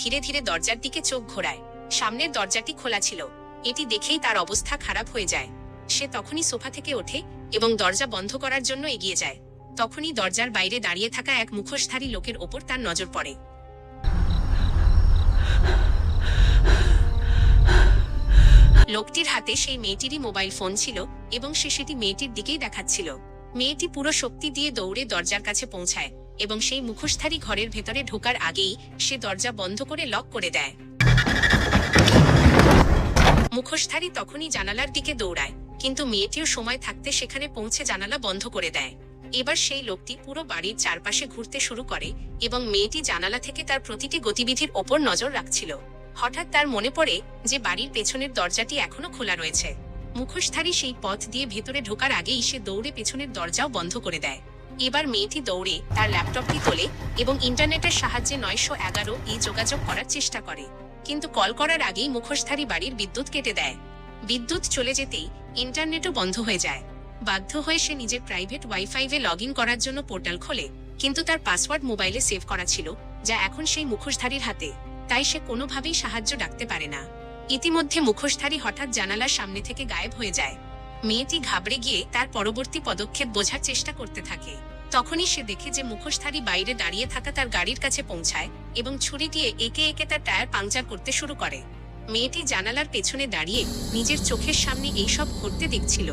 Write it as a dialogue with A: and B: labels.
A: ধীরে ধীরে দরজার দিকে চোখ ঘোরায়। সামনের দরজাটি খোলা ছিল। এটি দেখেই তার অবস্থা খারাপ হয়ে যায়। সে তখনই সোফা থেকে ওঠে এবং দরজা বন্ধ করার জন্য এগিয়ে যায়। তখনই দরজার বাইরে দাঁড়িয়ে থাকা এক মুখোশধারী লোকের ওপর তার নজর পড়ে। লোকটির হাতে সেই মেয়েটিরই মোবাইল ফোন ছিল এবং সে সেটি মেয়েটির দিকেই দেখাচ্ছিল। মেয়েটি পুরো শক্তি দিয়ে দৌড়ে দরজার কাছে পৌঁছায় এবং সেই মুখোশধারী ঘরের ভেতরে ঢোকার আগেই সে দরজা বন্ধ করে লক করে দেয়। মুখোশধারী তখনই জানালার দিকে দৌড়ায়, কিন্তু মেয়েটিও সময় থাকতে সেখানে পৌঁছে জানালা বন্ধ করে দেয়। এবার সেই লোকটি পুরো বাড়ির চারপাশে ঘুরতে শুরু করে এবং মেয়েটি জানালা থেকে তার প্রতিটি গতিবিধির ওপর নজর রাখছিল। হঠাৎ তার মনে পড়ে যে বাড়ির পেছনের দরজাটি এখনো খোলা রয়েছে। মুখোশধারী সেই পথ দিয়ে ভেতরে ঢোকার আগেই সে দৌড়ে পেছনের দরজাও বন্ধ করে দেয়। এবার মেয়েটি দৌড়ে তার ল্যাপটপটি তোলে এবং ইন্টারনেটের সাহায্যে 911 যোগাযোগ করার চেষ্টা করে, কিন্তু কল করার আগেই মুখোশধারী বাড়ির বিদ্যুৎ কেটে দেয়। বিদ্যুৎ চলে যেতেই ইন্টারনেটও বন্ধ হয়ে যায়। বাধ্য হয়ে সে নিজের প্রাইভেট ওয়াইফাইয়ে লগ ইন করার জন্য পোর্টাল খোলে, কিন্তু তার পাসওয়ার্ড মোবাইলে সেভ করা ছিল, যা এখন সেই মুখোশধারীর হাতে। তাই সে কোনোভাবেই সাহায্য ডাকতে পারে না। ইতিমধ্যে মুখোশধারী হঠাৎ জানালার সামনে থেকে গায়েব হয়ে যায়। মেয়েটি ঘাবড়ে গিয়ে তার পরবর্তী পদক্ষেপ বোঝার চেষ্টা করতে থাকে। তখনই সে দেখে যে মুখোশধারী বাইরে দাঁড়িয়ে থাকা তার গাড়ির কাছে পৌঁছায় এবং ছুরি দিয়ে একে একে তার টায়ার পাংচার করতে শুরু করে। মেয়েটি জানালার পেছনে দাঁড়িয়ে নিজের চোখের সামনে এইসব ঘটতে দেখছিল।